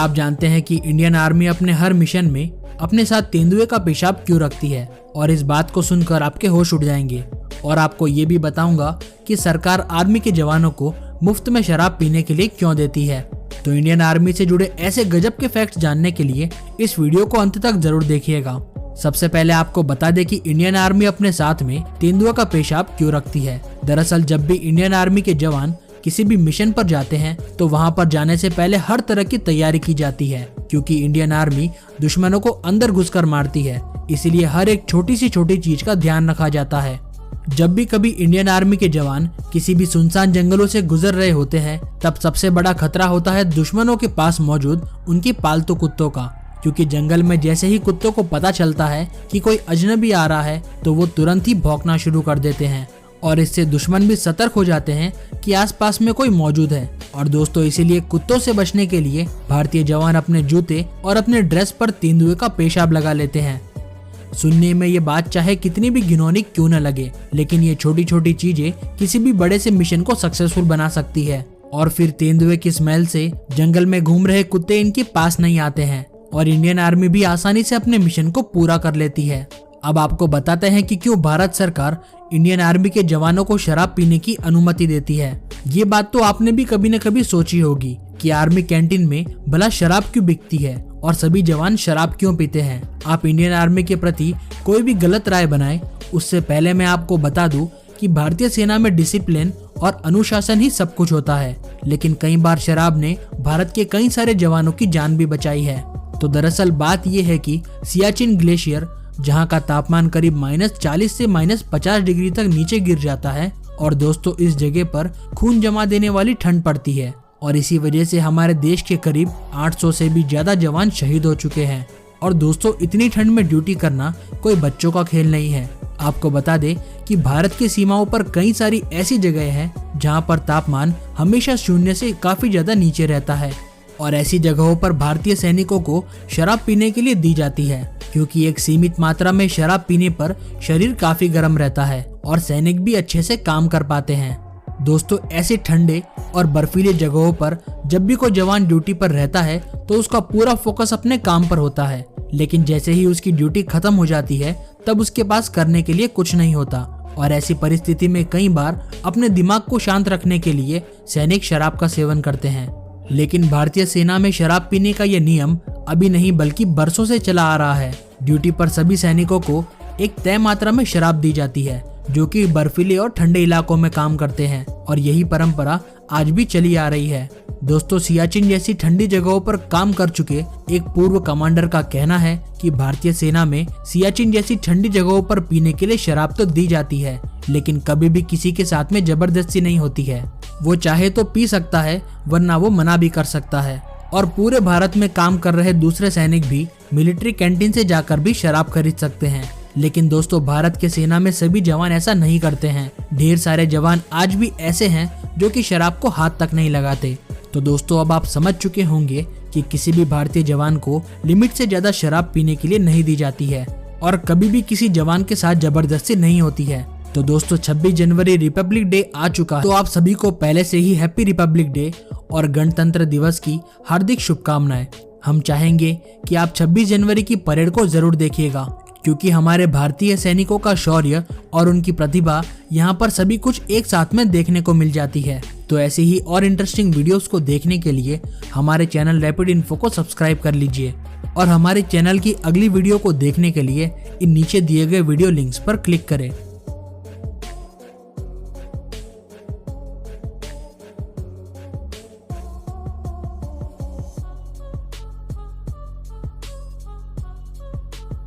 आप जानते हैं कि इंडियन आर्मी अपने हर मिशन में अपने साथ तेंदुए का पेशाब क्यों रखती है? और इस बात को सुनकर आपके होश उड़ जाएंगे। और आपको ये भी बताऊंगा कि सरकार आर्मी के जवानों को मुफ्त में शराब पीने के लिए क्यों देती है। तो इंडियन आर्मी से जुड़े ऐसे गजब के फैक्ट्स जानने के लिए इस वीडियो को अंत तक जरूर देखिएगा। सबसे पहले आपको बता दें कि इंडियन आर्मी अपने साथ में तेंदुआ का पेशाब क्यों रखती है। दरअसल जब भी इंडियन आर्मी के जवान किसी भी मिशन पर जाते हैं तो वहां पर जाने से पहले हर तरह की तैयारी की जाती है, क्योंकि इंडियन आर्मी दुश्मनों को अंदर घुसकर मारती है। इसीलिए हर एक छोटी सी छोटी चीज का ध्यान रखा जाता है। जब भी कभी इंडियन आर्मी के जवान किसी भी सुनसान जंगलों से गुजर रहे होते हैं, तब सबसे बड़ा खतरा होता है दुश्मनों के पास मौजूद उनकी पालतू कुत्तों का, क्योंकि जंगल में जैसे ही कुत्तों को पता चलता है कि कोई अजनबी आ रहा है तो वो तुरंत ही भौंकना शुरू कर देते हैं और इससे दुश्मन भी सतर्क हो जाते हैं कि आसपास में कोई मौजूद है। और दोस्तों, इसीलिए कुत्तों से बचने के लिए भारतीय जवान अपने जूते और अपने ड्रेस पर तेंदुए का पेशाब लगा लेते हैं। सुनने में ये बात चाहे कितनी भी घिनौनी क्यों न लगे, लेकिन ये छोटी छोटी चीजें किसी भी बड़े से मिशन को सक्सेसफुल बना सकती है। और फिर तेंदुए की स्मेल से जंगल में घूम रहे कुत्ते इनके पास नहीं आते हैं और इंडियन आर्मी भी आसानी से अपने मिशन को पूरा कर लेती है। अब आपको बताते हैं कि क्यों भारत सरकार इंडियन आर्मी के जवानों को शराब पीने की अनुमति देती है। ये बात तो आपने भी कभी न कभी सोची होगी कि आर्मी कैंटीन में भला शराब क्यों बिकती है और सभी जवान शराब क्यों पीते हैं। आप इंडियन आर्मी के प्रति कोई भी गलत राय बनाए उससे पहले मैं आपको बता दूं कि भारतीय सेना में डिसिप्लिन और अनुशासन ही सब कुछ होता है, लेकिन कई बार शराब ने भारत के कई सारे जवानों की जान भी बचाई है। तो दरअसल बात यह है कि सियाचिन ग्लेशियर, जहां का तापमान करीब -40 से -50 डिग्री तक नीचे गिर जाता है, और दोस्तों इस जगह पर खून जमा देने वाली ठंड पड़ती है और इसी वजह से हमारे देश के करीब 800 से भी ज्यादा जवान शहीद हो चुके हैं। और दोस्तों, इतनी ठंड में ड्यूटी करना कोई बच्चों का खेल नहीं है। आपको बता दें कि भारत की सीमाओं पर कई सारी ऐसी जगह हैं जहां पर तापमान हमेशा 0 से काफी ज्यादा नीचे रहता है और ऐसी जगहों पर भारतीय सैनिकों को शराब पीने के लिए दी जाती है, क्योंकि एक सीमित मात्रा में शराब पीने पर शरीर काफी गर्म रहता है और सैनिक भी अच्छे से काम कर पाते हैं। दोस्तों, ऐसे ठंडे और बर्फीले जगहों पर जब भी कोई जवान ड्यूटी पर रहता है तो उसका पूरा फोकस अपने काम पर होता है, लेकिन जैसे ही उसकी ड्यूटी खत्म हो जाती है तब उसके पास करने के लिए कुछ नहीं होता। और ऐसी परिस्थिति में कई बार अपने दिमाग को शांत रखने के लिए सैनिक शराब का सेवन करते हैं। लेकिन भारतीय सेना में शराब पीने का यह नियम अभी नहीं बल्कि बरसों से चला आ रहा है। ड्यूटी पर सभी सैनिकों को एक तय मात्रा में शराब दी जाती है, जो कि बर्फीले और ठंडे इलाकों में काम करते हैं, और यही परंपरा आज भी चली आ रही है। दोस्तों, सियाचिन जैसी ठंडी जगहों पर काम कर चुके एक पूर्व कमांडर का कहना है कि भारतीय सेना में सियाचिन जैसी ठंडी जगहों पर पीने के लिए शराब तो दी जाती है, लेकिन कभी भी किसी के साथ में जबरदस्ती नहीं होती है। वो चाहे तो पी सकता है, वरना वो मना भी कर सकता है। और पूरे भारत में काम कर रहे दूसरे सैनिक भी मिलिट्री कैंटीन से जाकर भी शराब खरीद सकते हैं। लेकिन दोस्तों, भारत के सेना में सभी जवान ऐसा नहीं करते हैं। ढेर सारे जवान आज भी ऐसे हैं जो कि शराब को हाथ तक नहीं लगाते। तो दोस्तों, अब आप समझ चुके होंगे कि किसी भी भारतीय जवान को लिमिट से ज्यादा शराब पीने के लिए नहीं दी जाती है और कभी भी किसी जवान के साथ जबरदस्ती नहीं होती है। तो दोस्तों, 26 जनवरी रिपब्लिक डे आ चुका है, तो आप सभी को पहले से ही हैप्पी रिपब्लिक डे और गणतंत्र दिवस की हार्दिक शुभकामनाएं। हम चाहेंगे कि आप 26 जनवरी की परेड को जरूर देखिएगा, क्योंकि हमारे भारतीय सैनिकों का शौर्य और उनकी प्रतिभा यहाँ पर सभी कुछ एक साथ में देखने को मिल जाती है। तो ऐसे ही और इंटरेस्टिंग वीडियोस को देखने के लिए हमारे चैनल रैपिड इन्फो को सब्सक्राइब कर लीजिए और हमारे चैनल की अगली वीडियो को देखने के लिए इन नीचे दिए गए वीडियो लिंक्स पर क्लिक करें।